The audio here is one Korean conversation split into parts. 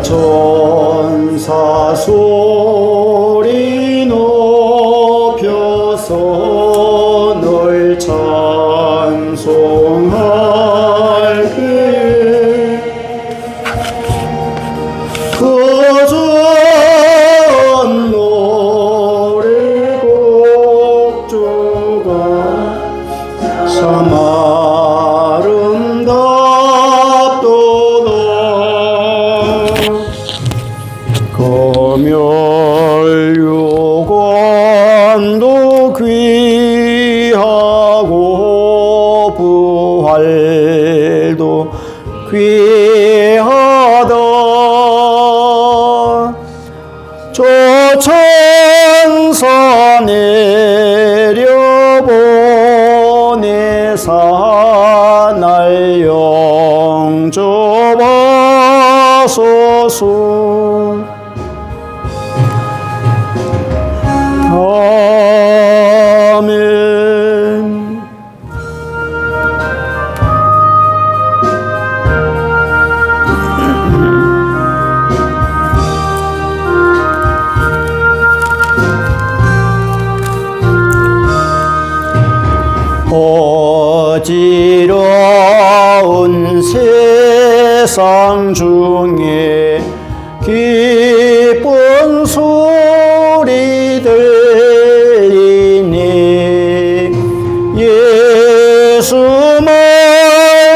천사 소리 높여서 널 찬송할게. 거전 노래 곡조가 참 아름답도다. 거멸요관도 귀하고 부활도 귀하다. 저 천사 내려보내사 날 영접하소서. 아멘. 어지러운 세상 중에 기쁜 소리 들리니 예수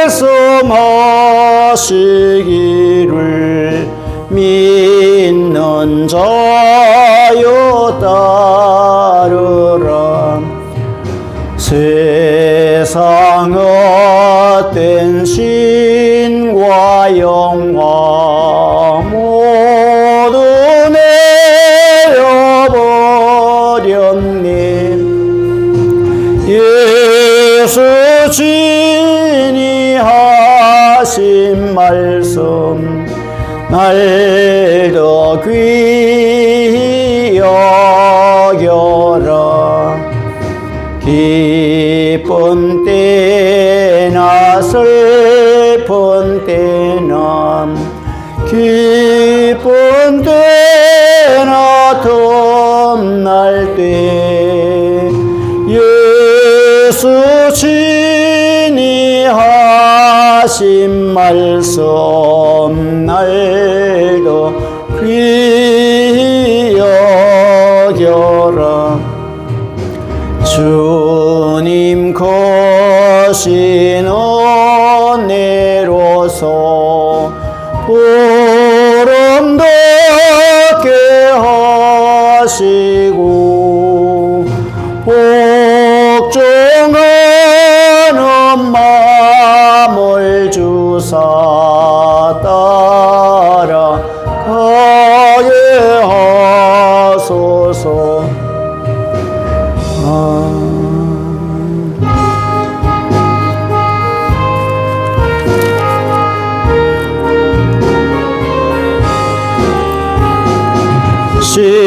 말씀하시기를 믿는 자여 따르라. 세상 헛된 신과 영화 모두 내려버렸네. 예수 친히 하신 말씀 날 더 귀히 여겨라. 기쁜 때나 슬픈 때나 기쁜 때나 덤날 때 예수 친히 하신 말씀 날도 귀히 여겨라. 주님 거신 은혜로서 보름 덮게 하시고 복종을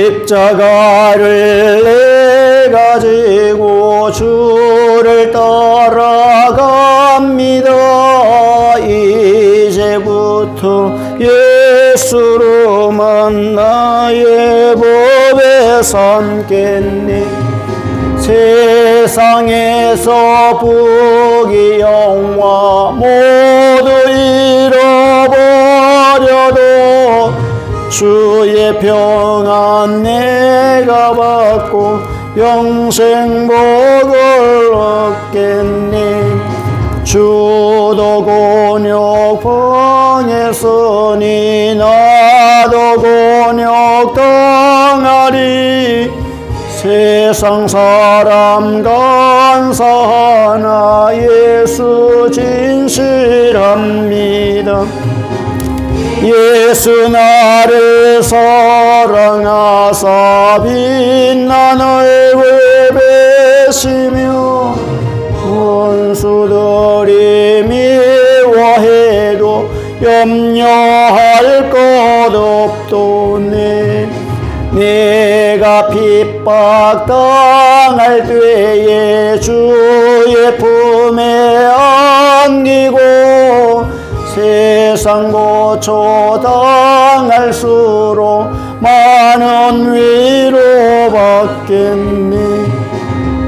십자가를 내가 지고 주를 따라갑니다. 이제부터 예수로만 나의 법에 삼겠네. 세상에서 부귀 영화 모두 잃어버려도 주의 평안 내가 받고 영생 복을 얻겠네. 주도 곤욕 당했으니 나도 곤욕 당하리. 세상 사람 간사하나 예수 진실합니다. 예수 나를 사랑하사 빛난 얼굴 베시며 원수들이 미워해도 염려할 것 없도네. 내가 핍박당할 때에 주의 품에 안기고 세상 고초당할수록 많은 위로 받겠네.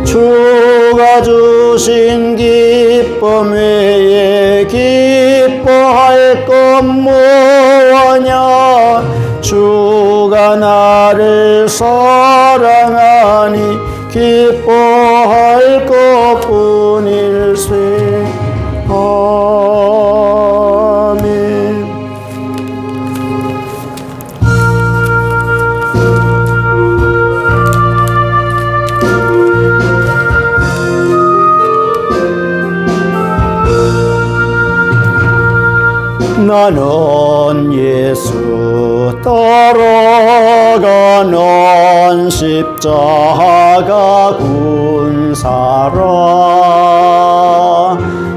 주가 주신 기쁨 외에 기뻐할 것 무엇냐. 주가 나를 사랑하니 기뻐할 것뿐일세. 아멘. 나는 예수 따라가는 십자가 군사라.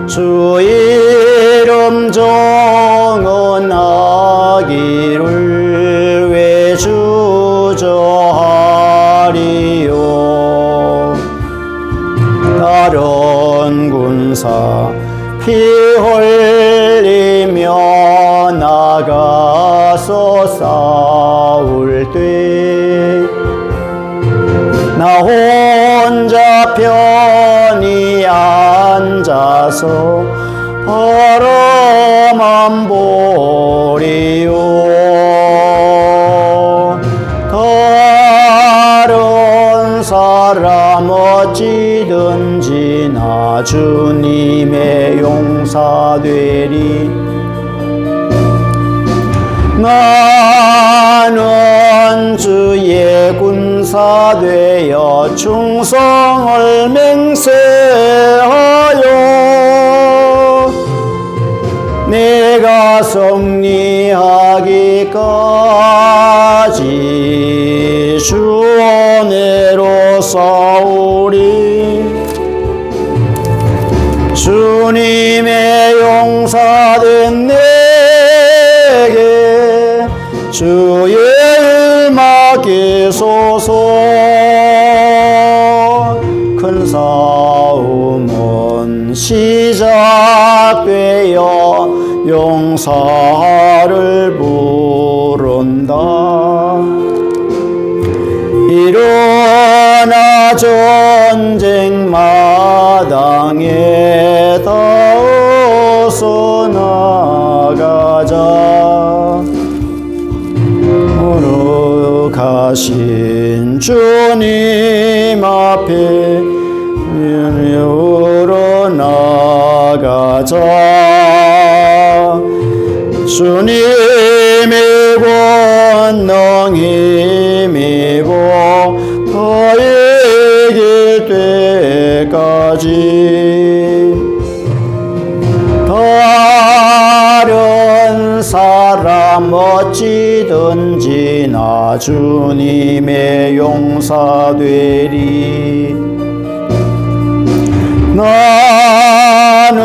주 이름 정언하기를 왜 주저하리요. 다른 군사 피 흘리며 나가서 싸울 때 나 혼자 편히 앉아서 바라만 보리요. 다른 사람 어찌든지 나 주님의 용사되리. 나는 주의 군사 되어 충성을 맹세하여 내가 승리하기까지 주 은혜로 싸우리. 주님의 용사된 내게 주의 일 맡기소서. 큰 싸움은 시작되어 용사를 부른다. 일어나 전쟁 마당에 다 어서 나가자. 거룩하신 주님 앞에 연유로 나가자. 주님의 권능 힘입어 더 이길 때까지 다른 사람 어찌든지 나 주님의 용사 되리. 나는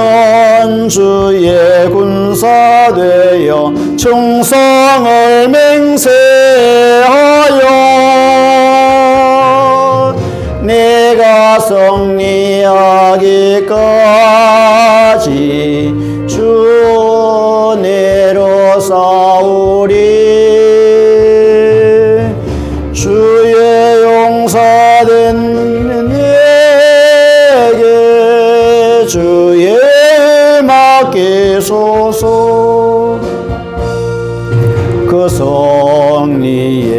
주의 군사 되어 충성을 맹세하여 이르기까지 주 은혜로 싸우리. 주의 용사된 내게 주의 맡기소서. 그 승리의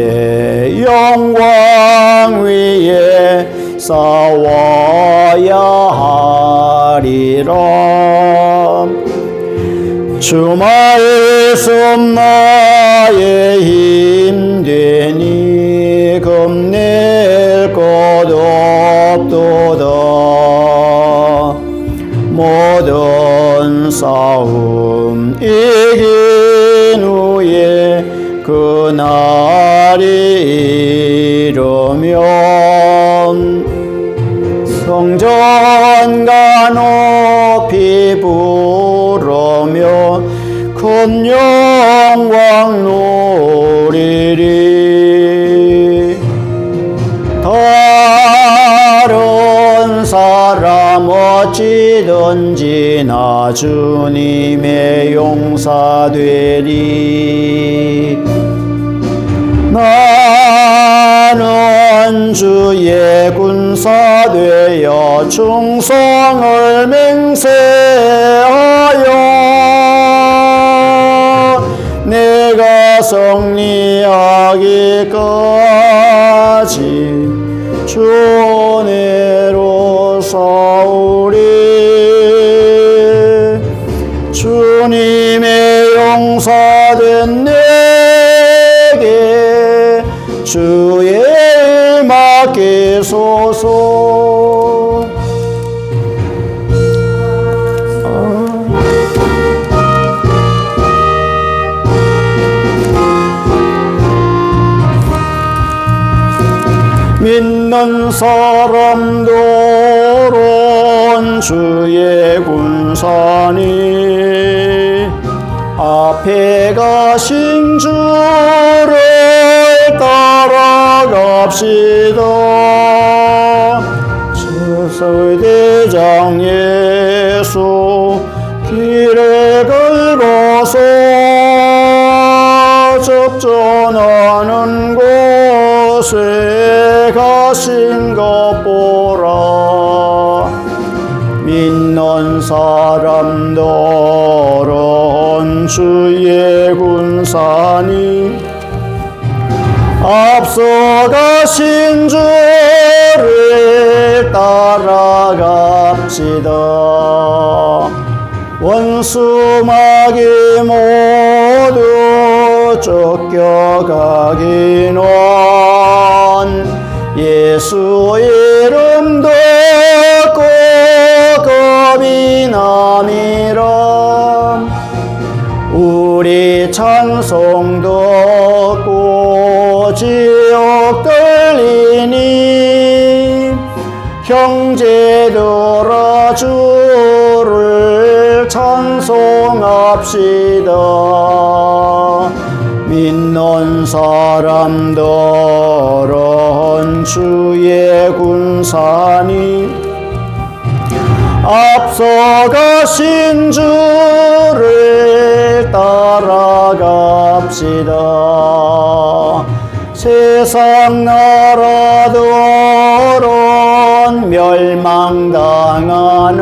영광 위에 싸워야 하리라. 주 말씀 나의 힘 되니 겁낼 것 없도다. 모든 싸움 이긴 후에 그날이 이르면 성전가 높이 부르며 큰 영광 누리리. 다른 사람 어찌든지 나 주님의 용사되리. 나는 주의 군사 되어 충성을 맹세하여 내가 승리하기까지 주 은혜로 싸우리. 주님의 용사된 내게 주의 맡기소서. 믿는 사람들은 주의 군사니 앞에 가신 주를 따라갑시다. 저서대장 예수 길에 걸어서 접전하는 곳에 가신 것 보라. 믿는 사람들은 주의 군사니 앞서 가신 주를 따라갑시다. 원수 마귀 모두 쫓겨가기는 예수 이름 듣고 겁이 남이라. 우리 찬송 듣고 지옥 들리니 형제들아 주를 찬송합시다. 믿는 사람들은 주의 군사니 앞서 가신 주를 따라갑시다. 세상 나라들은 멸망당하나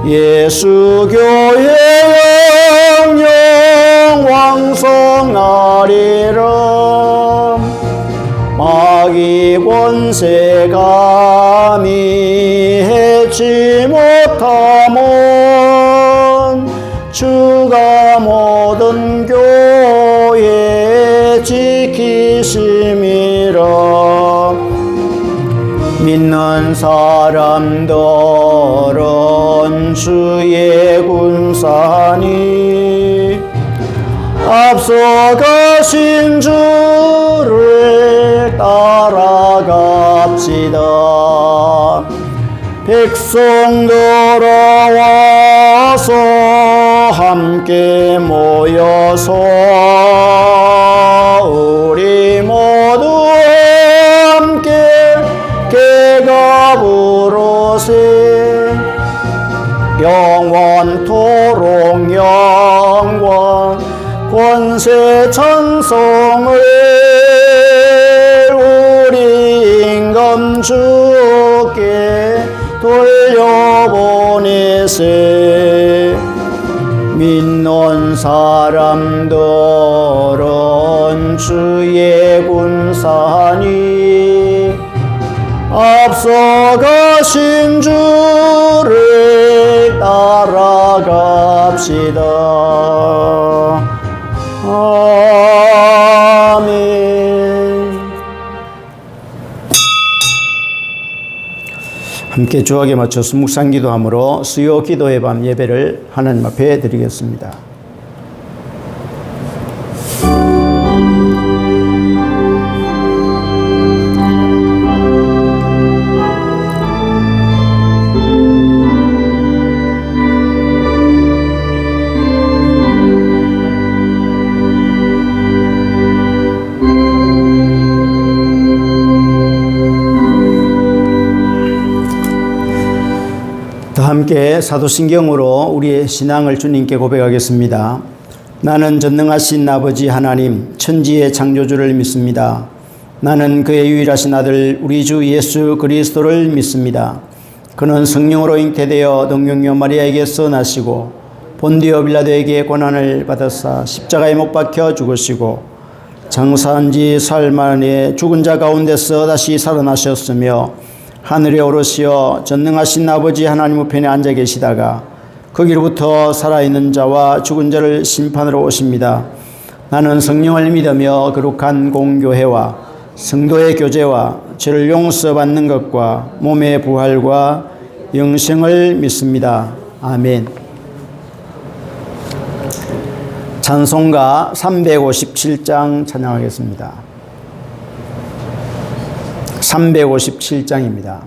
예수 교회 영영 왕성하리라. 마귀 권세 감히 해치 못함은 주가 모든 교회 지키심이라. 믿는 사람들은 주의 군사니 앞서 가신 주를 따라갑시다. 백성들아 와서 함께 모여서 우리 모두 함께 개가 부르세. 영원토록 영원 권세 찬송을 우리 임금 주께 돌려보내세. 믿는 사람들은 주의 군사니 앞서가신 주를 따라갑시다. 아멘. 함께 주악에 맞춰서 묵상기도함으로 수요 기도의 밤 예배를 하나님 앞에 드리겠습니다. 함께 사도신경으로 우리의 신앙을 주님께 고백하겠습니다. 나는 전능하신 아버지 하나님 천지의 창조주를 믿습니다. 나는 그의 유일하신 아들 우리 주 예수 그리스도를 믿습니다. 그는 성령으로 잉태되어 동정녀 마리아에게서 나시고 본디오 빌라도에게 고난을 받으사 십자가에 못 박혀 죽으시고 장사한 지 사흘 만에 죽은 자 가운데서 다시 살아나셨으며 하늘에 오르시어 전능하신 아버지 하나님 우편에 앉아 계시다가 거기로부터 살아있는 자와 죽은 자를 심판으로 오십니다. 나는 성령을 믿으며 거룩한 공교회와 성도의 교제와 죄를 용서받는 것과 몸의 부활과 영생을 믿습니다. 아멘. 찬송가 357장 찬양하겠습니다. 357장입니다.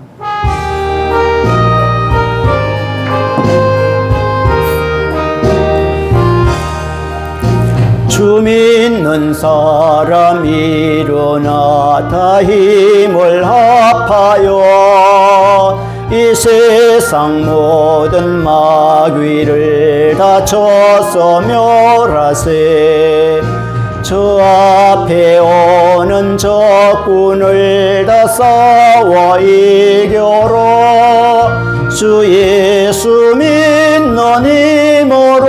주 믿는 사람 일어나 다 힘을 합하여 이 세상 모든 마귀를 다 쳐서 멸하세. 저 앞에 오는 적군을 다 싸워 이겨라. 주 예수 믿는 힘으로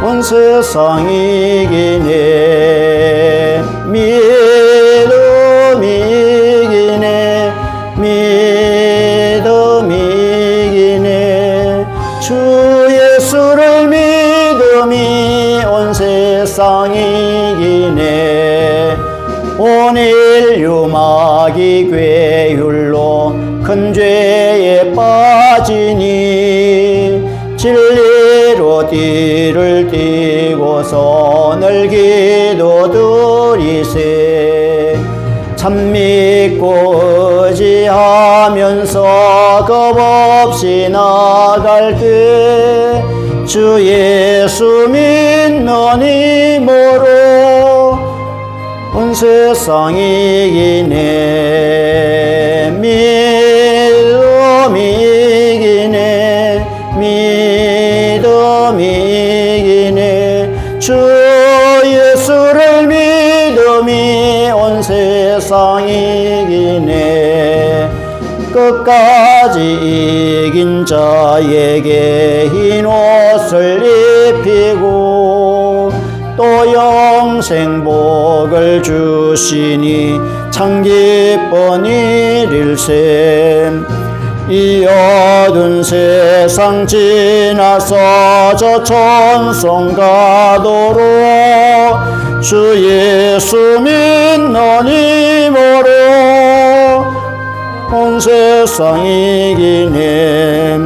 온 세상 이기네. 믿음 이기네. 믿음 이기네. 주 예수를 믿음이 온 세상 이기네. 온 인류 마귀 괴율로 큰 죄에 빠지니 진리로 띠를 띠고서 늘 기도드리세. 참 믿고 의지하면서 겁없이 나갈 때 주 예수 믿는 힘으로 온 세상 이기네. 믿음 이기네. 믿음 이기네. 주 예수를 믿음이 온 세상 이기네. 끝까지 이긴 자에게 흰 옷을 입히고 또 영생 복을 주시니 참 기쁜 일일세. 이 어두운 세상 지나서 저 천성 가도록 주 예수 믿는 힘으로 온 세상 이기네.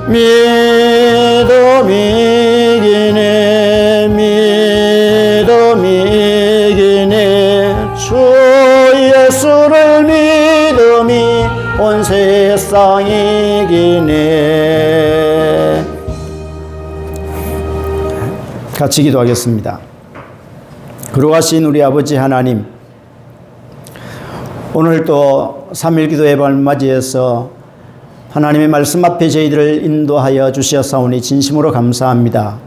믿음 이기네. 믿음 이기네. 주 예수를 믿음이 온 세상 이기네. 같이 기도하겠습니다. 거룩하신 우리 아버지 하나님, 오늘 또 3.1 기도의 밤을 맞이해서 하나님의 말씀 앞에 저희들을 인도하여 주시었사오니 진심으로 감사합니다.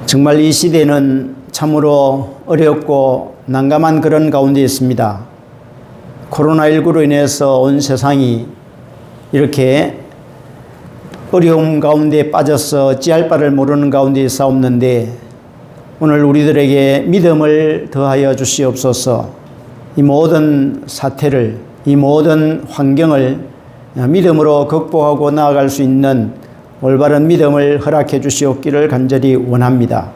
정말 이 시대는 참으로 어렵고 난감한 그런 가운데 있습니다. 코로나19로 인해서 온 세상이 이렇게 어려움 가운데 빠져서 어찌할 바를 모르는 가운데 있사옵는데 오늘 우리들에게 믿음을 더하여 주시옵소서. 이 모든 사태를, 이 모든 환경을 믿음으로 극복하고 나아갈 수 있는 올바른 믿음을 허락해 주시옵기를 간절히 원합니다.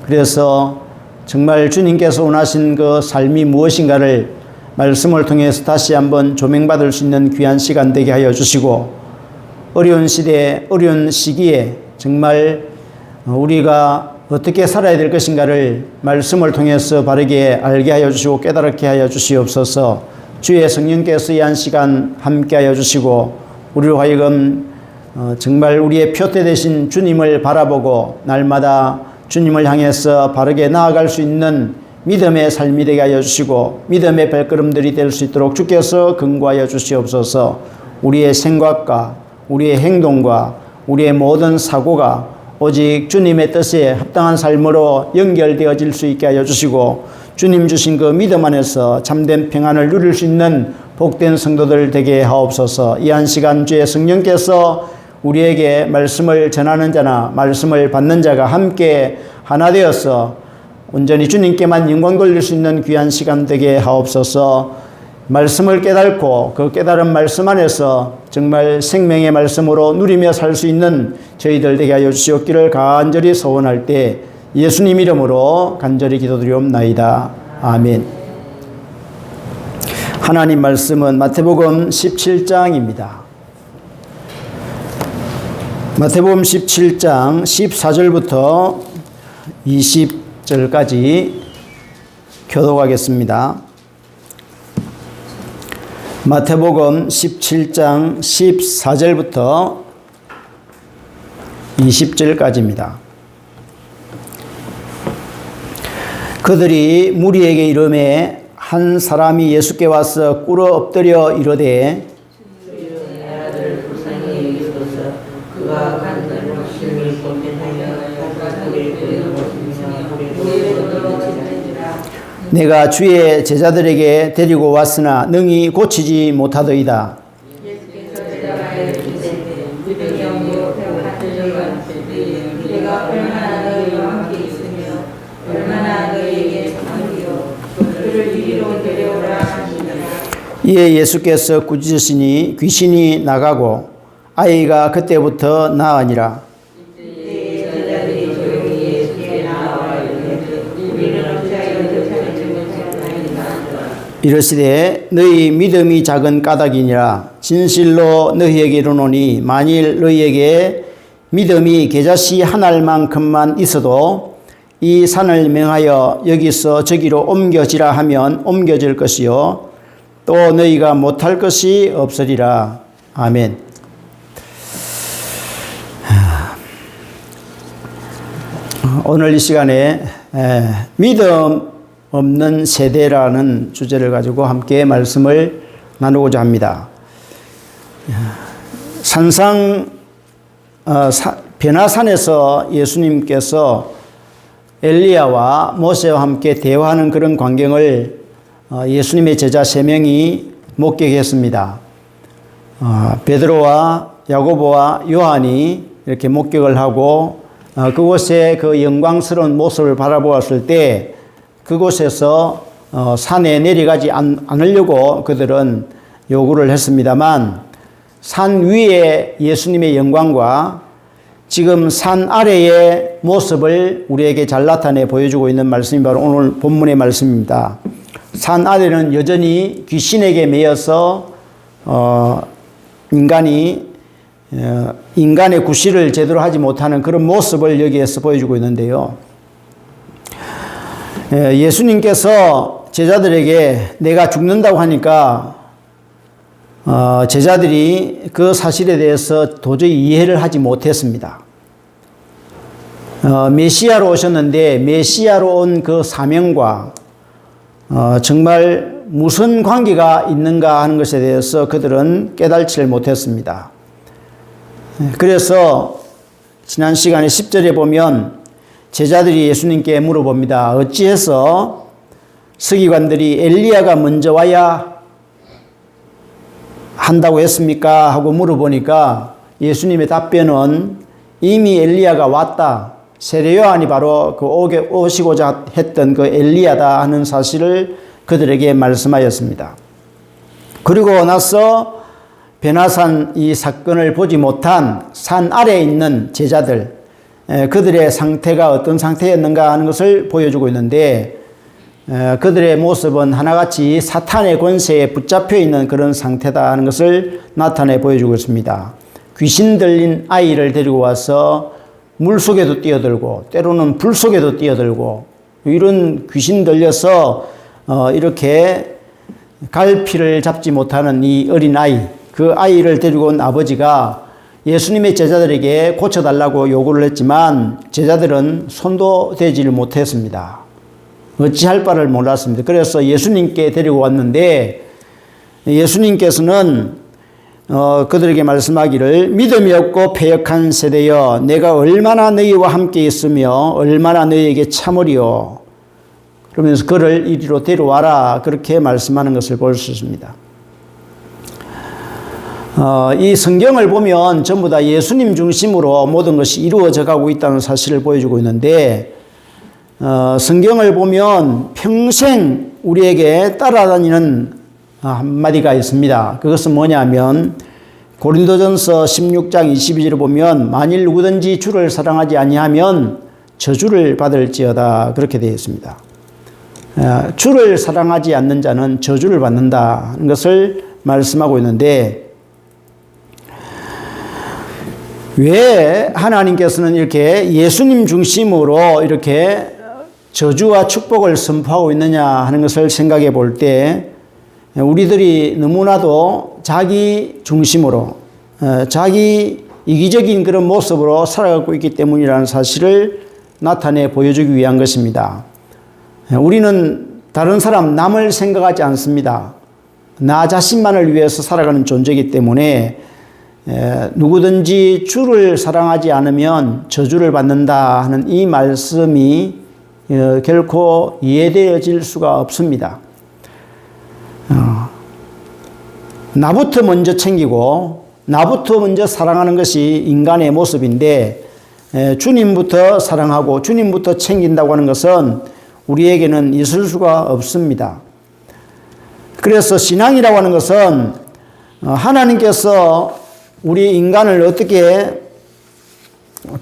그래서 정말 주님께서 원하신 그 삶이 무엇인가를 말씀을 통해서 다시 한번 조명받을 수 있는 귀한 시간 되게 하여 주시고, 어려운 시대에, 어려운 시기에 정말 우리가 어떻게 살아야 될 것인가를 말씀을 통해서 바르게 알게 하여 주시고 깨달게 하여 주시옵소서. 주의 성령께서 이 한 시간 함께 하여 주시고 우리로 하여금 정말 우리의 표대 되신 주님을 바라보고 날마다 주님을 향해서 바르게 나아갈 수 있는 믿음의 삶이 되게 하여 주시고 믿음의 발걸음들이 될 수 있도록 주께서 근구하여 주시옵소서. 우리의 생각과 우리의 행동과 우리의 모든 사고가 오직 주님의 뜻에 합당한 삶으로 연결되어질 수 있게 하여 주시고 주님 주신 그 믿음 안에서 참된 평안을 누릴 수 있는 복된 성도들 되게 하옵소서. 이 한 시간 주의 성령께서 우리에게 말씀을 전하는 자나 말씀을 받는 자가 함께 하나 되어서 온전히 주님께만 영광 돌릴 수 있는 귀한 시간 되게 하옵소서. 말씀을 깨닫고 그 깨달은 말씀 안에서 정말 생명의 말씀으로 누리며 살 수 있는 저희들 되게 하여 주시옵기를 간절히 소원할 때 예수님 이름으로 간절히 기도드리옵나이다. 아멘. 하나님 말씀은 마태복음 17장입니다. 마태복음 17장 14절부터 20절까지 교독하겠습니다. 마태복음 17장 14절부터 20절까지입니다. 그들이 무리에게 이르매 한 사람이 예수께 와서 꿇어 엎드려 이르되 내가 주의 제자들에게 데리고 왔으나 능히 고치지 못하더이다. 이에 예수께서 꾸짖으시니 귀신이 나가고 아이가 그때부터 나으니라. 이르시되 너희 믿음이 작은 까닭이니라. 진실로 너희에게 이르노니 만일 너희에게 믿음이 겨자씨 한 알만큼만 있어도 이 산을 명하여 여기서 저기로 옮겨지라 하면 옮겨질 것이요 또 너희가 못할 것이 없으리라. 아멘. 오늘 이 시간에 믿음 없는 세대라는 주제를 가지고 함께 말씀을 나누고자 합니다. 변화산에서 예수님께서 엘리야와 모세와 함께 대화하는 그런 광경을 예수님의 제자 3명이 목격했습니다. 베드로와 야고보와 요한이 이렇게 목격을 하고 그곳에 그 영광스러운 모습을 바라보았을 때 그곳에서 산에 내려가지 않으려고 그들은 요구를 했습니다만 산 위에 예수님의 영광과 지금 산 아래의 모습을 우리에게 잘 나타내 보여주고 있는 말씀이 바로 오늘 본문의 말씀입니다. 산 아래는 여전히 귀신에게 매여서 인간의 구실을 제대로 하지 못하는 그런 모습을 여기에서 보여주고 있는데요. 예수님께서 제자들에게 내가 죽는다고 하니까 제자들이 그 사실에 대해서 도저히 이해를 하지 못했습니다. 메시아로 오셨는데 메시아로 온 그 사명과 정말 무슨 관계가 있는가 하는 것에 대해서 그들은 깨달지를 못했습니다. 그래서 지난 시간에 10절에 보면 제자들이 예수님께 물어봅니다. 어찌해서 서기관들이 엘리야가 먼저 와야 한다고 했습니까? 하고 물어보니까 예수님의 답변은 이미 엘리야가 왔다. 세례 요한이 바로 그 오시고자 했던 그 엘리야다 하는 사실을 그들에게 말씀하였습니다. 그리고 나서 베나산 이 사건을 보지 못한 산 아래에 있는 제자들, 그들의 상태가 어떤 상태였는가 하는 것을 보여주고 있는데, 그들의 모습은 하나같이 사탄의 권세에 붙잡혀 있는 그런 상태다 하는 것을 나타내 보여주고 있습니다. 귀신 들린 아이를 데리고 와서 물 속에도 뛰어들고 때로는 불 속에도 뛰어들고 이런 귀신 들려서 이렇게 갈피를 잡지 못하는 이 어린아이, 그 아이를 데리고 온 아버지가 예수님의 제자들에게 고쳐달라고 요구를 했지만 제자들은 손도 대지를 못했습니다. 어찌할 바를 몰랐습니다. 그래서 예수님께 데리고 왔는데 예수님께서는 그들에게 말씀하기를 믿음이 없고 패역한 세대여 내가 얼마나 너희와 함께 있으며 얼마나 너희에게 참으리요. 그러면서 그를 이리로 데려와라 그렇게 말씀하는 것을 볼 수 있습니다. 이 성경을 보면 전부 다 예수님 중심으로 모든 것이 이루어져 가고 있다는 사실을 보여주고 있는데 성경을 보면 평생 우리에게 따라다니는 한마디가 있습니다. 그것은 뭐냐면 고린도전서 16장 22절을 보면 만일 누구든지 주를 사랑하지 아니하면 저주를 받을지어다 그렇게 되어 있습니다. 주를 사랑하지 않는 자는 저주를 받는다는 것을 말씀하고 있는데 왜 하나님께서는 이렇게 예수님 중심으로 이렇게 저주와 축복을 선포하고 있느냐 하는 것을 생각해 볼 때 우리들이 너무나도 자기 중심으로 자기 이기적인 그런 모습으로 살아가고 있기 때문이라는 사실을 나타내 보여주기 위한 것입니다. 우리는 다른 사람 남을 생각하지 않습니다. 나 자신만을 위해서 살아가는 존재이기 때문에 누구든지 주를 사랑하지 않으면 저주를 받는다 하는 이 말씀이 결코 이해되어질 수가 없습니다. 나부터 먼저 챙기고 나부터 먼저 사랑하는 것이 인간의 모습인데 주님부터 사랑하고 주님부터 챙긴다고 하는 것은 우리에게는 있을 수가 없습니다. 그래서 신앙이라고 하는 것은 하나님께서 우리 인간을 어떻게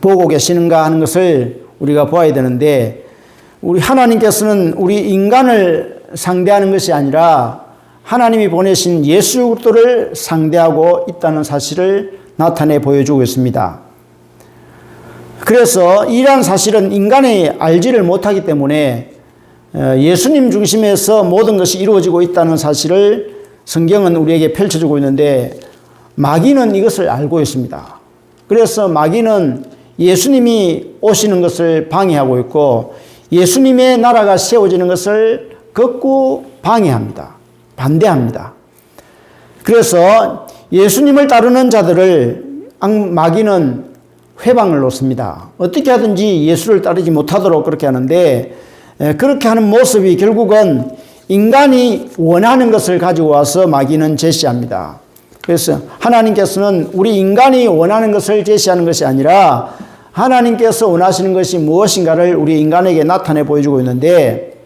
보고 계시는가 하는 것을 우리가 보아야 되는데 우리 하나님께서는 우리 인간을 상대하는 것이 아니라 하나님이 보내신 예수 그리스도를 상대하고 있다는 사실을 나타내 보여주고 있습니다. 그래서 이러한 사실은 인간이 알지를 못하기 때문에 예수님 중심에서 모든 것이 이루어지고 있다는 사실을 성경은 우리에게 펼쳐주고 있는데 마귀는 이것을 알고 있습니다. 그래서 마귀는 예수님이 오시는 것을 방해하고 있고 예수님의 나라가 세워지는 것을 극구 방해합니다. 반대합니다. 그래서 예수님을 따르는 자들을 마귀는 회방을 놓습니다. 어떻게 하든지 예수를 따르지 못하도록 그렇게 하는데 그렇게 하는 모습이 결국은 인간이 원하는 것을 가지고 와서 마귀는 제시합니다. 그래서 하나님께서는 우리 인간이 원하는 것을 제시하는 것이 아니라 하나님께서 원하시는 것이 무엇인가를 우리 인간에게 나타내 보여주고 있는데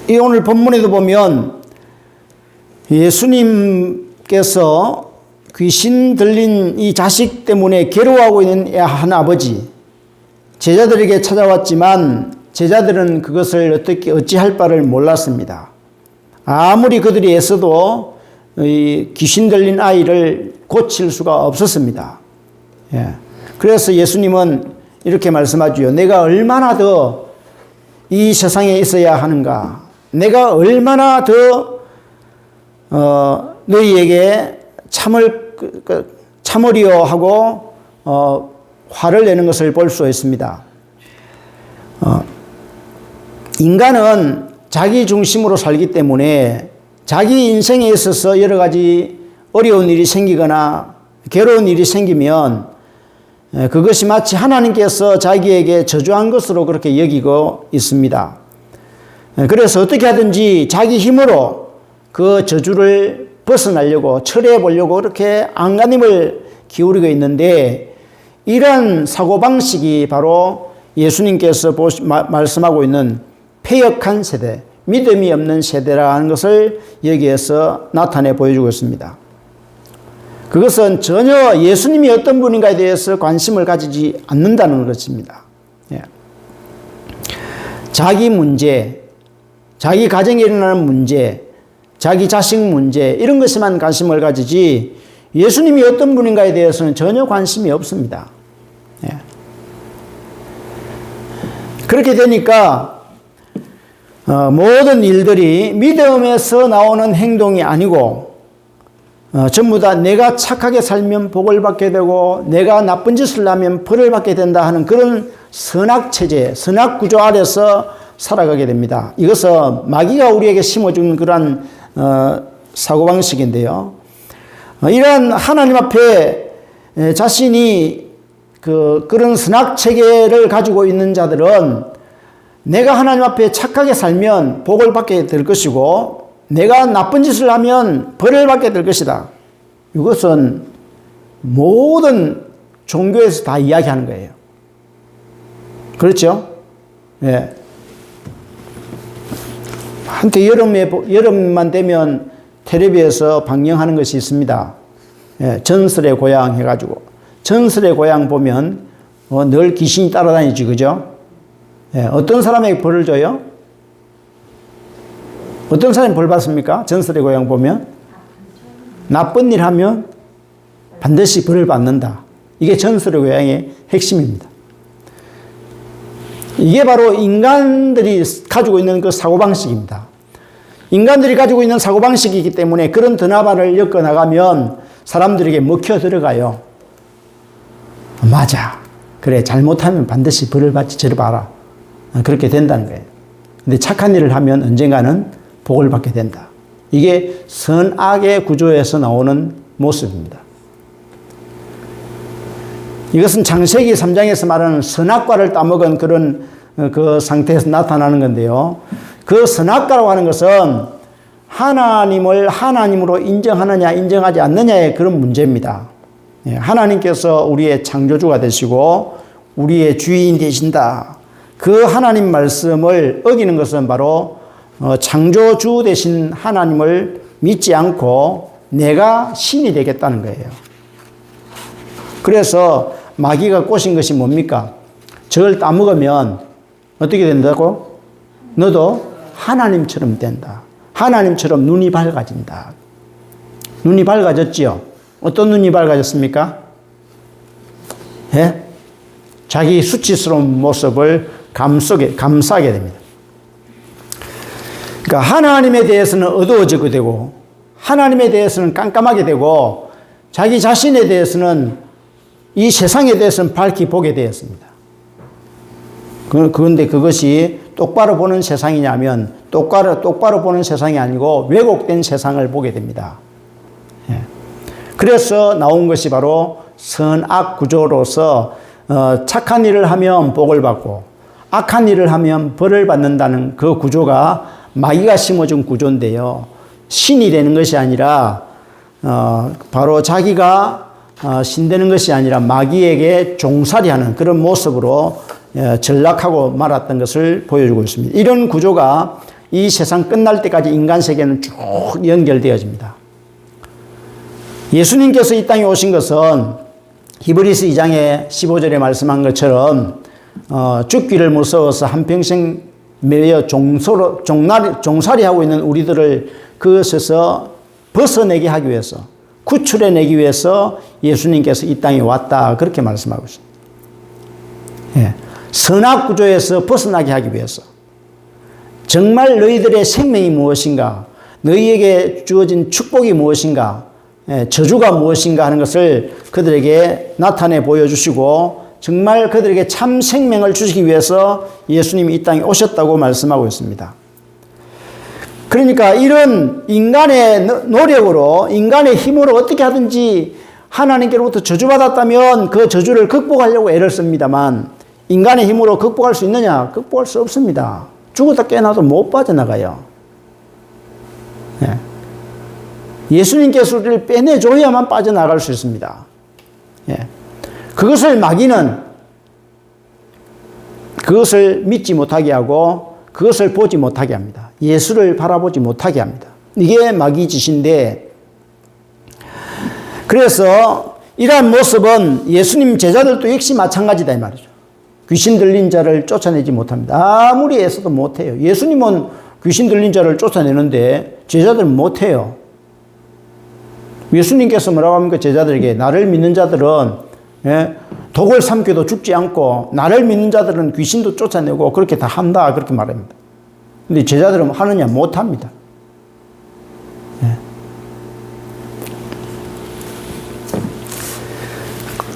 이 오늘 본문에도 보면 예수님께서 귀신 들린 이 자식 때문에 괴로워하고 있는 한 아버지 제자들에게 찾아왔지만 제자들은 그것을 어찌할 바를 몰랐습니다. 아무리 그들이 애써도 이 귀신 들린 아이를 고칠 수가 없었습니다. 그래서 예수님은 이렇게 말씀하죠. 내가 얼마나 더 이 세상에 있어야 하는가? 내가 얼마나 더 너희에게 참으리요 하고 화를 내는 것을 볼 수 있습니다. 인간은 자기 중심으로 살기 때문에 자기 인생에 있어서 여러 가지 어려운 일이 생기거나 괴로운 일이 생기면 그것이 마치 하나님께서 자기에게 저주한 것으로 그렇게 여기고 있습니다. 그래서 어떻게 하든지 자기 힘으로 그 저주를 벗어나려고 철회해 보려고 그렇게 안간힘을 기울이고 있는데, 이런 사고방식이 바로 예수님께서 말씀하고 있는 패역한 세대, 믿음이 없는 세대라는 것을 여기에서 나타내 보여주고 있습니다. 그것은 전혀 예수님이 어떤 분인가에 대해서 관심을 가지지 않는다는 것입니다. 자기 문제, 자기 가정에 일어나는 문제, 자기 자식 문제, 이런 것에만 관심을 가지지 예수님이 어떤 분인가에 대해서는 전혀 관심이 없습니다. 그렇게 되니까 모든 일들이 믿음에서 나오는 행동이 아니고 전부 다 내가 착하게 살면 복을 받게 되고 내가 나쁜 짓을 하면 벌을 받게 된다 하는 그런 선악체제, 선악구조 아래서 살아가게 됩니다. 이것은 마귀가 우리에게 심어준 그런 사고방식인데요. 이러한 하나님 앞에 자신이 그런 선악체계를 가지고 있는 자들은 내가 하나님 앞에 착하게 살면 복을 받게 될 것이고 내가 나쁜 짓을 하면 벌을 받게 될 것이다. 이것은 모든 종교에서 다 이야기하는 거예요. 그렇죠? 예. 한때 여름만 되면 텔레비에서 방영하는 것이 있습니다. 예, 전설의 고향 해가지고. 전설의 고향 보면 늘 귀신이 따라다니지, 그죠? 예, 어떤 사람에게 벌을 줘요? 어떤 사람이 벌 받습니까? 전설의 고향 보면 나쁜 일 하면 반드시 벌을 받는다. 이게 전설의 고향의 핵심입니다. 이게 바로 인간들이 가지고 있는 그 사고방식입니다. 인간들이 가지고 있는 사고방식이기 때문에 그런 드라마를 엮어나가면 사람들에게 먹혀 들어가요. 맞아. 그래, 잘못하면 반드시 벌을 받지, 저리 봐라. 그렇게 된다는 거예요. 근데 착한 일을 하면 언젠가는 복을 받게 된다. 이게 선악의 구조에서 나오는 모습입니다. 이것은 창세기 3장에서 말하는 선악과를 따먹은 그런 그 상태에서 나타나는 건데요. 그 선악과라고 하는 것은 하나님을 하나님으로 인정하느냐 인정하지 않느냐의 그런 문제입니다. 하나님께서 우리의 창조주가 되시고 우리의 주인 되신다. 그 하나님 말씀을 어기는 것은 바로 창조주 되신 하나님을 믿지 않고 내가 신이 되겠다는 거예요. 그래서 마귀가 꼬신 것이 뭡니까? 저걸 따먹으면 어떻게 된다고? 너도 하나님처럼 된다. 하나님처럼 눈이 밝아진다. 눈이 밝아졌지요? 어떤 눈이 밝아졌습니까? 예? 자기 수치스러운 모습을 감싸게 됩니다. 그러니까 하나님에 대해서는 어두워지게 되고 하나님에 대해서는 깜깜하게 되고 자기 자신에 대해서는 이 세상에 대해서는 밝히 보게 되었습니다. 그런데 그것이 똑바로 보는 세상이냐면 똑바로 보는 세상이 아니고 왜곡된 세상을 보게 됩니다. 그래서 나온 것이 바로 선악 구조로서 착한 일을 하면 복을 받고 악한 일을 하면 벌을 받는다는 그 구조가 마귀가 심어준 구조인데요. 신이 되는 것이 아니라 바로 자기가 신되는 것이 아니라 마귀에게 종살이하는 그런 모습으로 전락하고 말았던 것을 보여주고 있습니다. 이런 구조가 이 세상 끝날 때까지 인간 세계는 쭉 연결되어집니다. 예수님께서 이 땅에 오신 것은 히브리서 2장에 15절에 말씀한 것처럼 죽기를 무서워서 한평생 매여 종살이하고 있는 우리들을 그것에서 벗어내게 하기 위해서 구출해내기 위해서 예수님께서 이 땅에 왔다 그렇게 말씀하고 있습니다. 예. 선악 구조에서 벗어나게 하기 위해서 정말 너희들의 생명이 무엇인가 너희에게 주어진 축복이 무엇인가 저주가 무엇인가 하는 것을 그들에게 나타내 보여주시고 정말 그들에게 참 생명을 주시기 위해서 예수님이 이 땅에 오셨다고 말씀하고 있습니다. 그러니까 이런 인간의 노력으로, 인간의 힘으로 어떻게 하든지 하나님께로부터 저주받았다면 그 저주를 극복하려고 애를 씁니다만, 인간의 힘으로 극복할 수 있느냐? 극복할 수 없습니다. 죽었다 깨어나도 못 빠져나가요. 네. 예수님께서 우리를 빼내줘야만 빠져나갈 수 있습니다. 예. 그것을 마귀는 그것을 믿지 못하게 하고 그것을 보지 못하게 합니다. 예수를 바라보지 못하게 합니다. 이게 마귀 짓인데, 그래서 이러한 모습은 예수님 제자들도 역시 마찬가지다 이 말이죠. 귀신 들린 자를 쫓아내지 못합니다. 아무리 애써도 못해요. 예수님은 귀신 들린 자를 쫓아내는데 제자들은 못해요. 예수님께서 뭐라고 합니까? 제자들에게 나를 믿는 자들은 독을 삼켜도 죽지 않고 나를 믿는 자들은 귀신도 쫓아내고 그렇게 다 한다, 그렇게 말합니다. 근데 제자들은 하느냐? 못합니다.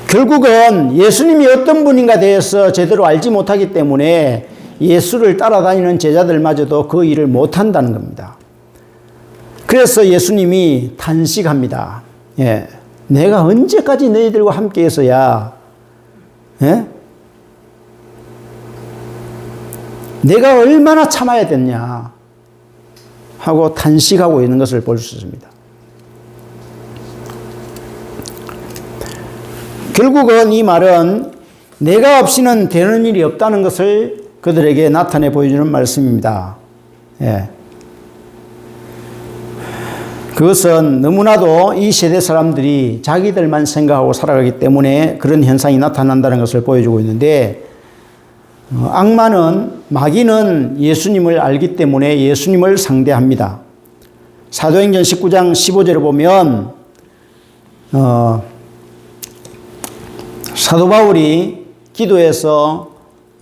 결국은 예수님이 어떤 분인가 대해서 제대로 알지 못하기 때문에 예수를 따라다니는 제자들마저도 그 일을 못한다는 겁니다. 그래서 예수님이 탄식합니다. 예. 내가 언제까지 너희들과 함께 해서야, 예? 내가 얼마나 참아야 됐냐 하고 탄식하고 있는 것을 볼 수 있습니다. 결국은 이 말은 내가 없이는 되는 일이 없다는 것을 그들에게 나타내 보여주는 말씀입니다. 예. 그것은 너무나도 이 세대 사람들이 자기들만 생각하고 살아가기 때문에 그런 현상이 나타난다는 것을 보여주고 있는데, 악마는, 마귀는 예수님을 알기 때문에 예수님을 상대합니다. 사도행전 19장 15절을 보면 사도 바울이 기도해서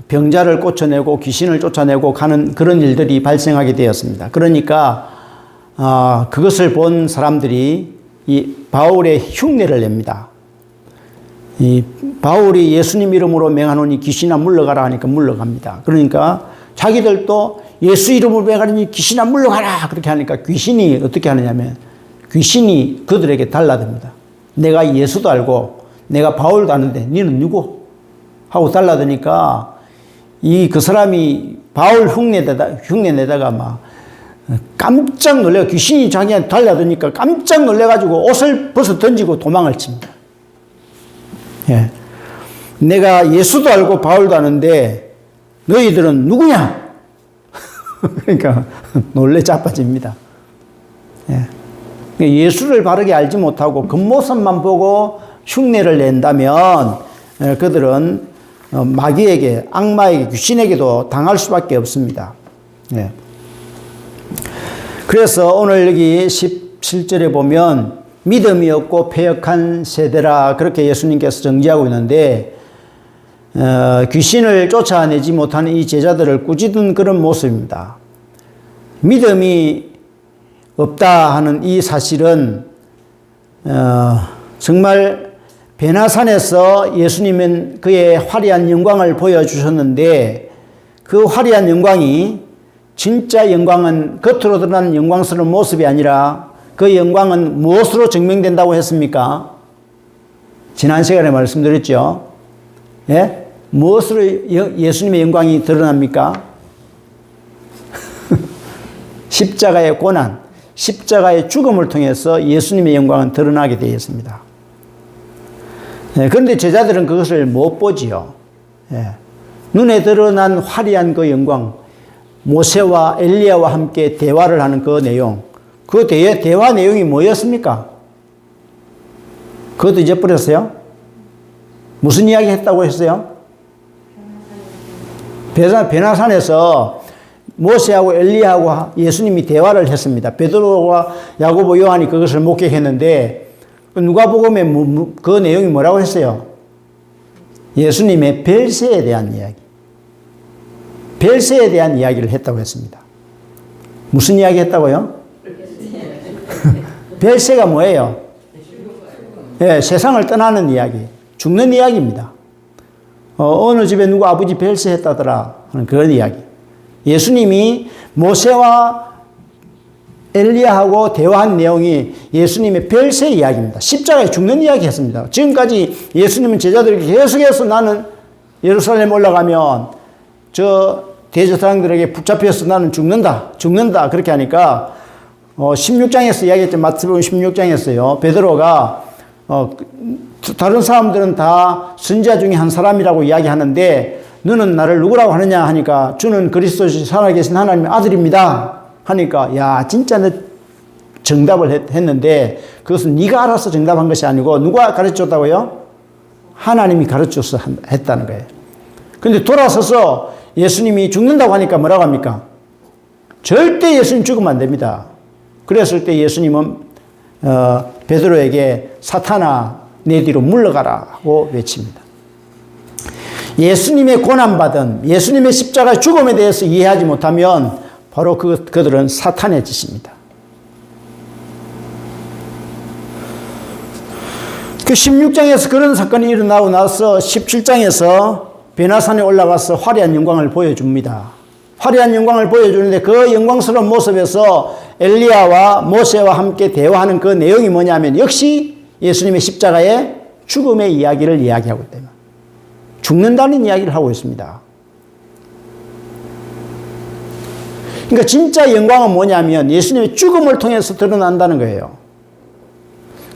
병자를 고쳐내고 귀신을 쫓아내고 가는 그런 일들이 발생하게 되었습니다. 그러니까 그것을 본 사람들이 이 바울의 흉내를 냅니다. 이 바울이 예수님 이름으로 맹하노니 귀신아 물러가라 하니까 물러갑니다. 그러니까 자기들도 예수 이름으로 맹하노니 귀신아 물러가라 그렇게 하니까 귀신이 어떻게 하느냐면 귀신이 그들에게 달라듭니다. 내가 예수도 알고 내가 바울도 아는데 너는 누구? 하고 달라드니까 그 사람이 바울 흉내 내다가 막 깜짝 놀래, 귀신이 자기한테 달려드니까 깜짝 놀래가지고 옷을 벗어 던지고 도망을 칩니다. 예. 내가 예수도 알고 바울도 아는데 너희들은 누구냐? 그러니까 놀래 자빠집니다. 예. 예수를 바르게 알지 못하고 겉모습만 보고 흉내를 낸다면 그들은 마귀에게, 악마에게, 귀신에게도 당할 수밖에 없습니다. 예. 그래서 오늘 여기 17절에 보면 믿음이 없고 패역한 세대라 그렇게 예수님께서 정지하고 있는데, 귀신을 쫓아내지 못하는 이 제자들을 꾸짖은 그런 모습입니다. 믿음이 없다 하는 이 사실은 정말 베나산에서 예수님은 그의 화려한 영광을 보여주셨는데, 그 화려한 영광이 진짜 영광은 겉으로 드러나는 영광스러운 모습이 아니라 그 영광은 무엇으로 증명된다고 했습니까? 지난 시간에 말씀드렸죠. 예? 무엇으로 예수님의 영광이 드러납니까? 십자가의 고난, 십자가의 죽음을 통해서 예수님의 영광은 드러나게 되어 있습니다. 예, 그런데 제자들은 그것을 못 보지요. 예. 눈에 드러난 화려한 그 영광, 모세와 엘리야와 함께 대화를 하는 그 내용, 그 대화 내용이 뭐였습니까? 그것도 잊어버렸어요? 무슨 이야기 했다고 했어요? 베나산에서 모세하고 엘리야하고 예수님이 대화를 했습니다. 베드로와 야고보 요한이 그것을 목격했는데, 누가복음에 그 내용이 뭐라고 했어요? 예수님의 별세에 대한 이야기. 별세에 대한 이야기를 했다고 했습니다. 무슨 이야기 했다고요? 별세가 뭐예요? 예, 세상을 떠나는 이야기, 죽는 이야기입니다. 어느 집에 누구 아버지 별세했다더라 하는 그런 이야기. 예수님이 모세와 엘리야하고 대화한 내용이 예수님의 별세 이야기입니다. 십자가에 죽는 이야기 했습니다. 지금까지 예수님은 제자들에게 계속해서 나는 예루살렘 올라가면 저 대제사장들에게 붙잡혀서 나는 죽는다 그렇게 하니까 16장에서 이야기했죠. 마태복음 16장에서요. 베드로가 다른 사람들은 다 선지자 중에 한 사람이라고 이야기하는데 너는 나를 누구라고 하느냐 하니까 주는 그리스도시 살아계신 하나님의 아들입니다 하니까 야 진짜 너 정답을 했는데 그것은 네가 알아서 정답한 것이 아니고 누가 가르쳐줬다고요? 하나님이 가르쳐서 했다는 거예요. 그런데 돌아서서 예수님이 죽는다고 하니까 뭐라고 합니까? 절대 예수님 죽으면 안 됩니다. 그랬을 때 예수님은 베드로에게 사탄아 내 뒤로 물러가라고 외칩니다. 예수님의 고난받은 예수님의 십자가 죽음에 대해서 이해하지 못하면 바로 그들은 사탄의 짓입니다. 그 16장에서 그런 사건이 일어나고 나서 17장에서 베나산에 올라가서 화려한 영광을 보여줍니다. 화려한 영광을 보여주는데 그 영광스러운 모습에서 엘리야와 모세와 함께 대화하는 그 내용이 뭐냐면 역시 예수님의 십자가의 죽음의 이야기를 이야기하고 있다. 죽는다는 이야기를 하고 있습니다. 그러니까 진짜 영광은 뭐냐면 예수님의 죽음을 통해서 드러난다는 거예요.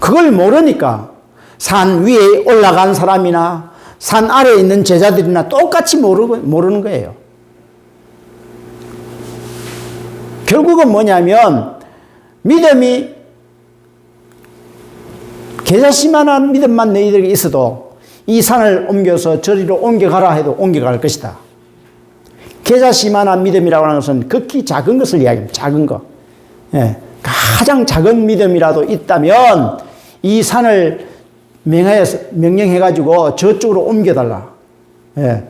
그걸 모르니까 산 위에 올라간 사람이나 산 아래에 있는 제자들이나 똑같이 모르는 거예요. 결국은 뭐냐면 믿음이 겨자씨만한 믿음만 너희들에게 있어도 이 산을 옮겨서 저리로 옮겨가라 해도 옮겨갈 것이다. 겨자씨만한 믿음이라고 하는 것은 극히 작은 것을 이야기합니다. 작은 것. 예, 가장 작은 믿음이라도 있다면 이 산을 명령해가지고 저쪽으로 옮겨달라. 예,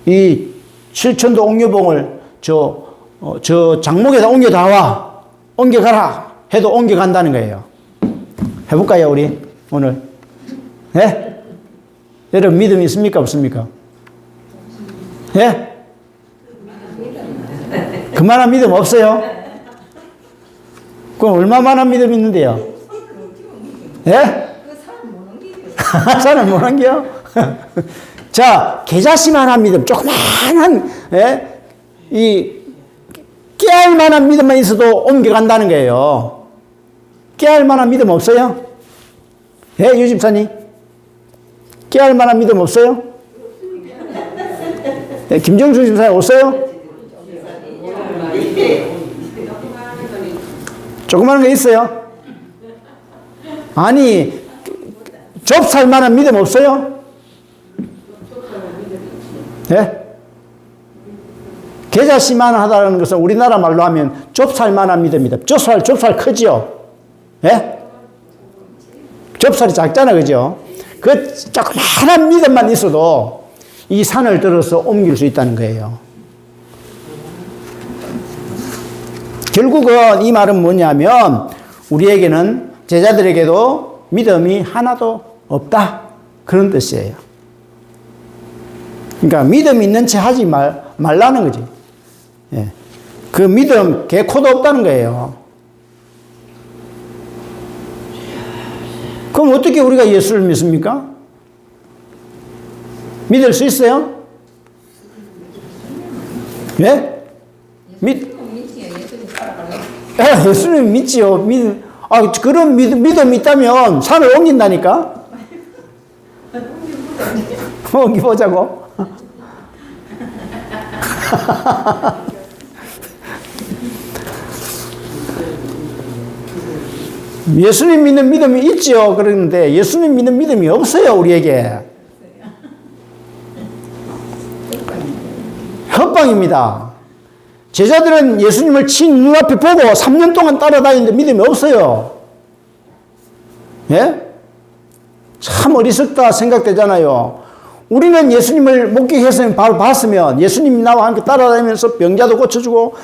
이 실천도 옥류봉을 저 장목에다 옮겨가라 해도 옮겨간다는 거예요. 해볼까요, 우리? 오늘. 예? 여러분, 믿음이 있습니까? 없습니까? 예? 그만한 믿음 없어요? 그럼 얼마만한 믿음 있는데요? 예? 사람 못 남겨요? 자, 겨자씨만한 믿음, 조그만한, 예? 깨알 만한 믿음만 있어도 옮겨간다는 거예요. 깨알 만한 믿음 없어요? 예, 유 집사님? 깨알 만한 믿음 없어요? 예, 김정수 집사님 없어요? 조그마한 거 있어요? 아니, 좁쌀 만한 믿음 없어요? 예? 겨자씨만 하다는 것은 우리나라 말로 하면 좁쌀 만한 믿음이다. 좁쌀 크지요? 예? 좁쌀이 작잖아, 그죠? 그 조그마한 믿음만 있어도 이 산을 들어서 옮길 수 있다는 거예요. 결국은 이 말은 뭐냐면 우리에게는 제자들에게도 믿음이 하나도 없다. 그런 뜻이에요. 그러니까 믿음 있는 채 하지 말라는 거지. 예. 그 믿음 개코도 없다는 거예요. 그럼 어떻게 우리가 예수를 믿습니까? 믿을 수 있어요? 예? 예수님 믿지요. 그런 믿음이 있다면 산을 옮긴다니까? 옮겨보자고. 예수님 믿는 믿음이 있지요. 그런데 예수님 믿는 믿음이 없어요, 우리에게. 협박입니다. 제자들은 예수님을 친 눈앞에 보고 3년 동안 따라다니는데 믿음이 없어요. 예? 참 어리석다 생각되잖아요. 우리는 예수님을 목격해서 봤으면 예수님이 나와 함께 따라다니면서 병자도 고쳐주고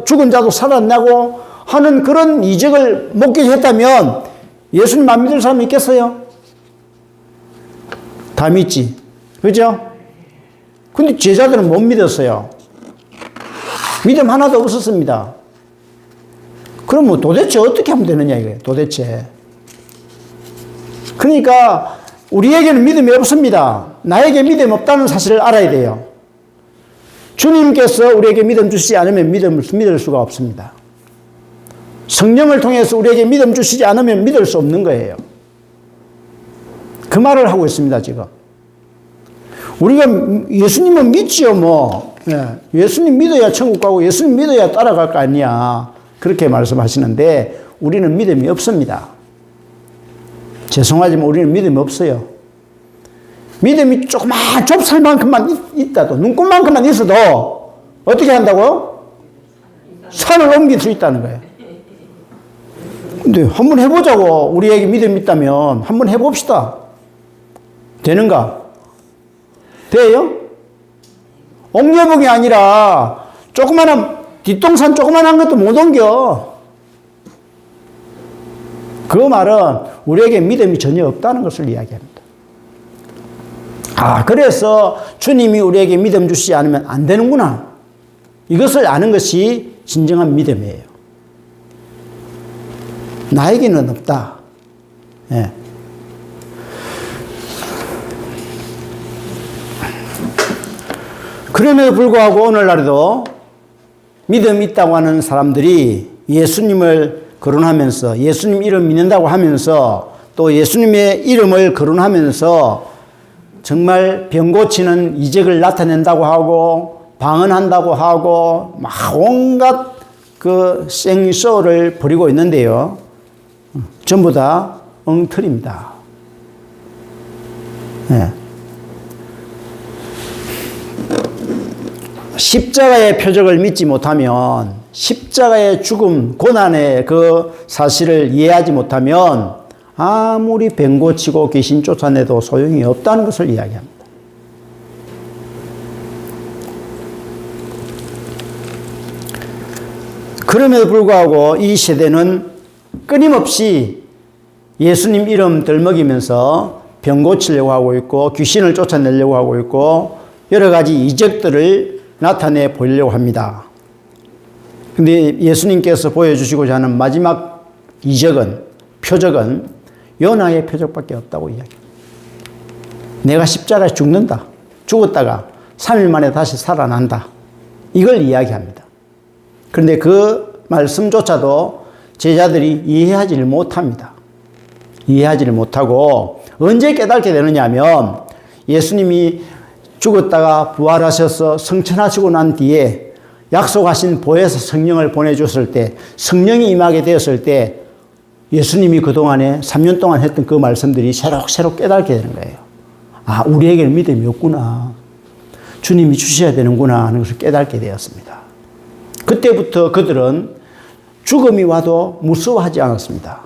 죽은 자도 살아나고 하는 그런 이적을 목격했다면 예수님 안 믿을 사람이 있겠어요? 다 믿지. 그죠? 근데 제자들은 못 믿었어요. 믿음 하나도 없었습니다. 그럼 뭐 도대체 어떻게 하면 되느냐 이거예요. 도대체. 그러니까 우리에게는 믿음이 없습니다. 나에게 믿음 없다는 사실을 알아야 돼요. 주님께서 우리에게 믿음 주시지 않으면 믿을 수가 없습니다. 성령을 통해서 우리에게 믿음 주시지 않으면 믿을 수 없는 거예요. 그 말을 하고 있습니다, 지금. 우리가 예수님은 믿지요, 뭐. 예수님 믿어야 천국 가고 예수님 믿어야 따라갈 거 아니야. 그렇게 말씀하시는데 우리는 믿음이 없습니다. 죄송하지만 우리는 믿음이 없어요. 믿음이 조그만 좁쌀만큼만 있다도, 눈꽃만큼만 있어도 어떻게 한다고요? 산을 옮길 수 있다는 거예요. 근데 한번 해보자고. 우리에게 믿음이 있다면 한번 해봅시다. 되는가? 돼요? 옥녀봉이 아니라 뒷동산 조그만한 것도 못 옮겨. 그 말은 우리에게 믿음이 전혀 없다는 것을 이야기합니다. 그래서 주님이 우리에게 믿음 주시지 않으면 안 되는구나. 이것을 아는 것이 진정한 믿음이에요. 나에게는 없다. 예. 그럼에도 불구하고 오늘날에도 믿음이 있다고 하는 사람들이 예수님을 거론하면서 예수님 이름 믿는다고 하면서 또 예수님의 이름을 거론하면서 정말 병 고치는 이적을 나타낸다고 하고 방언한다고 하고 막 온갖 그 생쇼를 벌이고 있는데요. 전부 다 엉터리입니다. 네. 십자가의 표적을 믿지 못하면 십자가의 죽음, 고난의 그 사실을 이해하지 못하면 아무리 병 고치고 귀신 쫓아내도 소용이 없다는 것을 이야기합니다. 그럼에도 불구하고 이 세대는 끊임없이 예수님 이름 들먹이면서 병 고치려고 하고 있고 귀신을 쫓아내려고 하고 있고 여러 가지 이적들을 나타내 보이려고 합니다. 근데 예수님께서 보여주시고자 하는 마지막 이적은, 표적은 요나의 표적밖에 없다고 이야기합니다. 내가 십자가에 죽는다. 죽었다가 3일 만에 다시 살아난다. 이걸 이야기합니다. 그런데 그 말씀조차도 제자들이 이해하지를 못합니다. 이해하지를 못하고 언제 깨닫게 되느냐 하면 예수님이 죽었다가 부활하셔서 성천하시고 난 뒤에 약속하신 보혜사 성령을 보내줬을 때 성령이 임하게 되었을 때 예수님이 그동안에 3년 동안 했던 그 말씀들이 새록새록 깨닫게 되는 거예요. 우리에게는 믿음이 없구나. 주님이 주셔야 되는구나 하는 것을 깨닫게 되었습니다. 그때부터 그들은 죽음이 와도 무서워하지 않았습니다.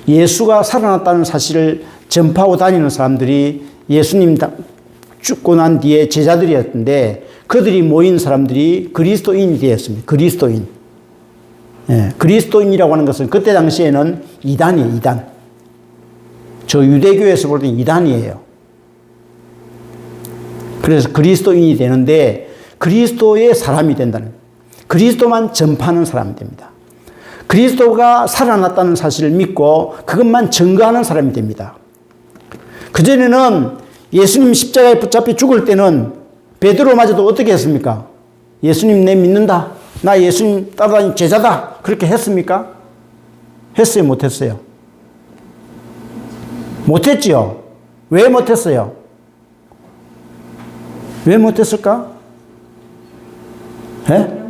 예수가 살아났다는 사실을 전파하고 다니는 사람들이 예수님 죽고 난 뒤에 제자들이었는데 그들이 모인 사람들이 그리스도인이 되었습니다. 그리스도인. 예, 그리스도인이라고 하는 것은 그때 당시에는 이단이에요. 이단. 저 유대교에서 볼 때는 이단이에요. 그래서 그리스도인이 되는데 그리스도의 사람이 된다는 거예요. 그리스도만 전파하는 사람이 됩니다. 그리스도가 살아났다는 사실을 믿고 그것만 증거하는 사람이 됩니다. 그전에는 예수님 십자가에 붙잡혀 죽을 때는 베드로마저도 어떻게 했습니까? 예수님 내 믿는다. 나 예수님 따라다니는 제자다. 그렇게 했습니까? 했어요? 못했어요? 못했지요. 왜 못했어요? 왜 못했을까? 예?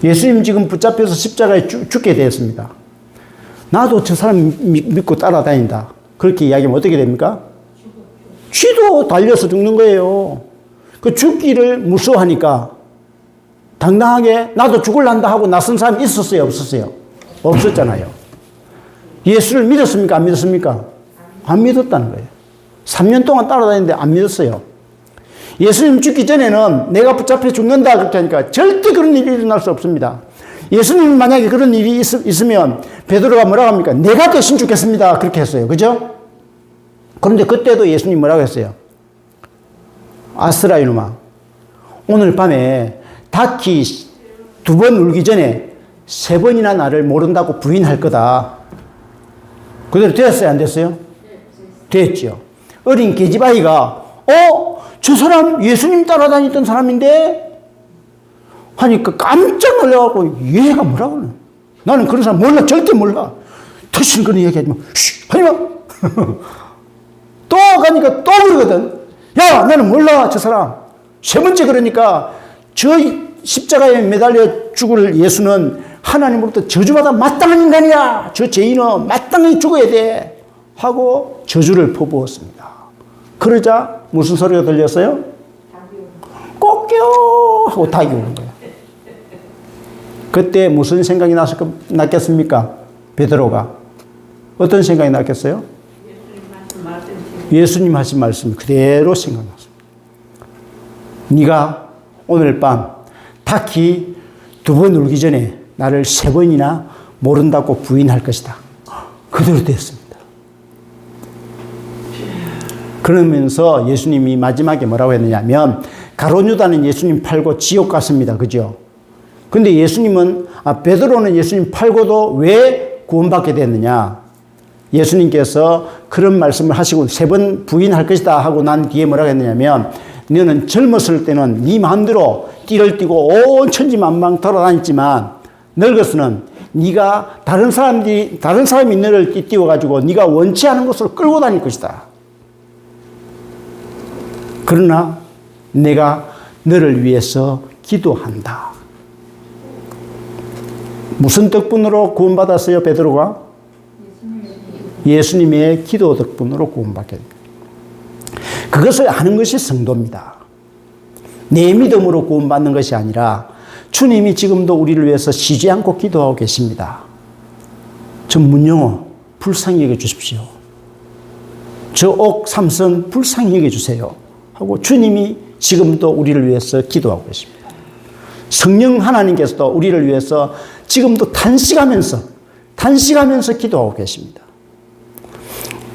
예수님 지금 붙잡혀서 십자가에 죽게 되었습니다. 나도 저 사람 믿고 따라다닌다. 그렇게 이야기하면 어떻게 됩니까? 쥐도 달려서 죽는 거예요. 그 죽기를 무서워하니까 당당하게 나도 죽을란다 하고 나선 사람이 있었어요? 없었어요? 없었잖아요. 예수를 믿었습니까? 안 믿었습니까? 안 믿었다는 거예요. 3년 동안 따라다니는데 안 믿었어요. 예수님 죽기 전에는 내가 붙잡혀 죽는다 그렇게 하니까 절대 그런 일이 일어날 수 없습니다. 예수님 만약에 그런 일이 있으면 베드로가 뭐라고 합니까? 내가 대신 죽겠습니다. 그렇게 했어요. 그죠? 그런데 그때도 예수님 뭐라고 했어요? 아스라 이놈아, 오늘 밤에 닭이 2번 울기 전에 3번이나 나를 모른다고 부인할 거다. 그대로 됐어요, 안 됐어요? 됐죠. 어린 계집아이가 저 사람 예수님 따라다니던 사람인데 하니까 깜짝 놀라갖고 얘가 뭐라고 그러나. 나는 그런 사람 몰라. 절대 몰라. 다시는 그런 얘기하지 마. 하지 마. 또 가니까 또 그러거든. 야, 나는 몰라, 저 사람. 3번째 그러니까 저 십자가에 매달려 죽을 예수는 하나님으로부터 저주받아 마땅한 인간이야. 저 죄인은 마땅히 죽어야 돼. 하고 저주를 퍼부었습니다. 그러자 무슨 소리가 들렸어요? 꼬끼요 하고 닭이 오는 거야. 그때 무슨 생각이 났겠습니까? 베드로가. 어떤 생각이 났겠어요? 예수님 하신 말씀 그대로 생각났습니다. 네가 오늘 밤 닭이 2번 울기 전에 나를 3번이나 모른다고 부인할 것이다. 그대로 됐습니다. 그러면서 예수님이 마지막에 뭐라고 했느냐면 가룟 유다는 예수님 팔고 지옥 갔습니다. 그죠? 근데 베드로는 예수님 팔고도 왜 구원받게 됐느냐? 예수님께서 그런 말씀을 하시고 3번 부인할 것이다 하고 난 뒤에 뭐라고 했느냐면 너는 젊었을 때는 네 마음대로 띠를 띠고 온 천지만방 돌아다녔지만 늙어서는 네가 다른 사람이 너를 띠띠워가지고 네가 원치 않은 곳으로 끌고 다닐 것이다. 그러나 내가 너를 위해서 기도한다. 무슨 덕분으로 구원받았어요, 베드로가? 예수님의 기도 덕분으로 구원받게 됩니다. 그것을 아는 것이 성도입니다. 내 믿음으로 구원받는 것이 아니라 주님이 지금도 우리를 위해서 쉬지 않고 기도하고 계십니다. 저 문영호 불쌍히 여겨주십시오. 저 옥삼선 불쌍히 여겨주세요. 하고 주님이 지금도 우리를 위해서 기도하고 계십니다. 성령 하나님께서도 우리를 위해서 지금도 단식하면서 기도하고 계십니다.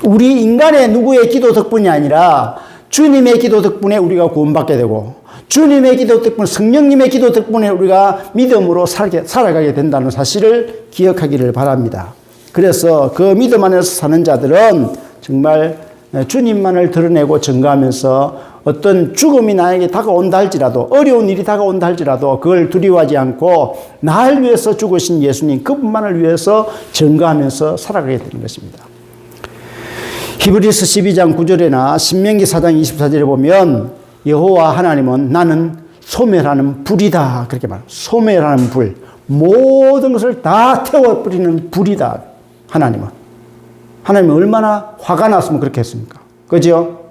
우리 인간의 누구의 기도 덕분이 아니라 주님의 기도 덕분에 우리가 구원받게 되고 주님의 기도 덕분, 성령님의 기도 덕분에 우리가 믿음으로 살아가게 된다는 사실을 기억하기를 바랍니다. 그래서 그 믿음 안에서 사는 자들은 정말 주님만을 드러내고 증거하면서 어떤 죽음이 나에게 다가온다 할지라도 어려운 일이 다가온다 할지라도 그걸 두려워하지 않고 나를 위해서 죽으신 예수님 그분만을 위해서 증거하면서 살아가게 되는 것입니다. 히브리서 12장 9절이나 신명기 4장 24절에 보면 여호와 하나님은 나는 소멸하는 불이다 그렇게 말합니다. 소멸하는 불, 모든 것을 다 태워버리는 불이다. 하나님은 얼마나 화가 났으면 그렇게 했습니까? 그죠?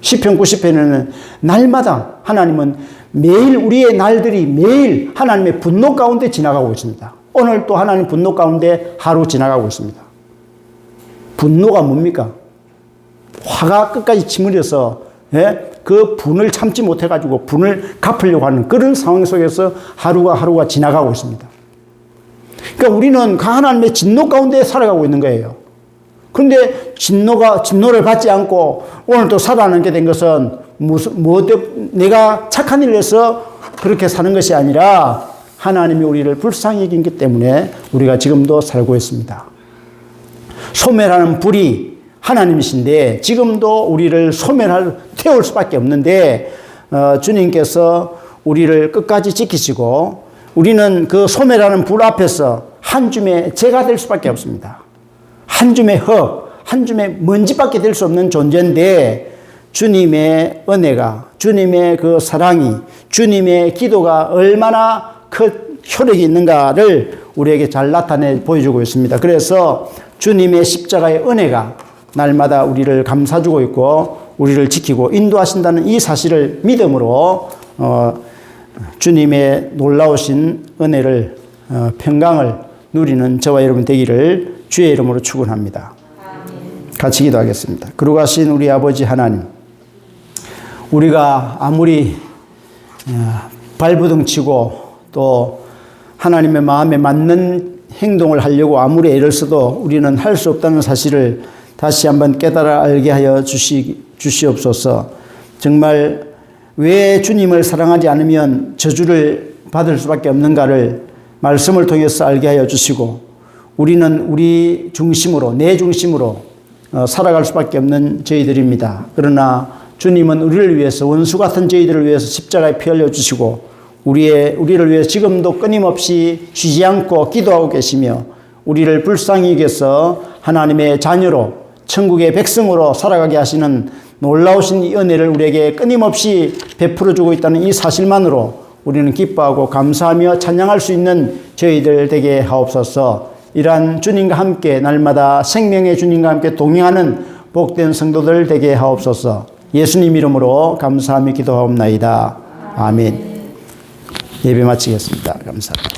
시편 90편에는 날마다 하나님은 매일 우리의 날들이 매일 하나님의 분노 가운데 지나가고 있습니다. 오늘 또 하나님 분노 가운데 하루 지나가고 있습니다. 분노가 뭡니까? 화가 끝까지 치밀어서 그 분을 참지 못해가지고 분을 갚으려고 하는 그런 상황 속에서 하루가 지나가고 있습니다. 그러니까 우리는 그 하나님의 진노 가운데 살아가고 있는 거예요. 그런데 진노를 받지 않고 오늘 또 살아남게 된 것은 내가 착한 일을 해서 그렇게 사는 것이 아니라 하나님이 우리를 불쌍히 여긴기 때문에 우리가 지금도 살고 있습니다. 소멸하는 불이 하나님이신데 지금도 우리를 태울 수밖에 없는데 주님께서 우리를 끝까지 지키시고 우리는 그 소멸하는 불 앞에서 한 줌의 재가 될 수밖에 없습니다. 한 줌의 한 줌의 먼지밖에 될 수 없는 존재인데 주님의 은혜가, 주님의 그 사랑이, 주님의 기도가 얼마나 큰 효력이 있는가를 우리에게 잘 나타내 보여주고 있습니다. 그래서 주님의 십자가의 은혜가 날마다 우리를 감싸주고 있고 우리를 지키고 인도하신다는 이 사실을 믿음으로 주님의 놀라우신 은혜를 평강을 누리는 저와 여러분 되기를 주의 이름으로 축원합니다. 같이 기도하겠습니다. 거룩하신 우리 아버지 하나님, 우리가 아무리 발부둥치고 또 하나님의 마음에 맞는 행동을 하려고 아무리 애를 써도 우리는 할 수 없다는 사실을 다시 한번 깨달아 알게 하여 주시옵소서. 정말 왜 주님을 사랑하지 않으면 저주를 받을 수밖에 없는가를 말씀을 통해서 알게 하여 주시고 우리는 우리 중심으로 내 중심으로 살아갈 수밖에 없는 저희들입니다. 그러나 주님은 우리를 위해서 원수 같은 저희들을 위해서 십자가에 피 흘려 주시고 우리를 위해 지금도 끊임없이 쉬지 않고 기도하고 계시며 우리를 불쌍히 여겨서 하나님의 자녀로 천국의 백성으로 살아가게 하시는 놀라우신 이 은혜를 우리에게 끊임없이 베풀어 주고 있다는 이 사실만으로 우리는 기뻐하고 감사하며 찬양할 수 있는 저희들 되게 하옵소서. 이러한 주님과 함께 날마다 생명의 주님과 함께 동행하는 복된 성도들 되게 하옵소서. 예수님 이름으로 감사하며 기도하옵나이다. 아멘. 예배 마치겠습니다. 감사합니다.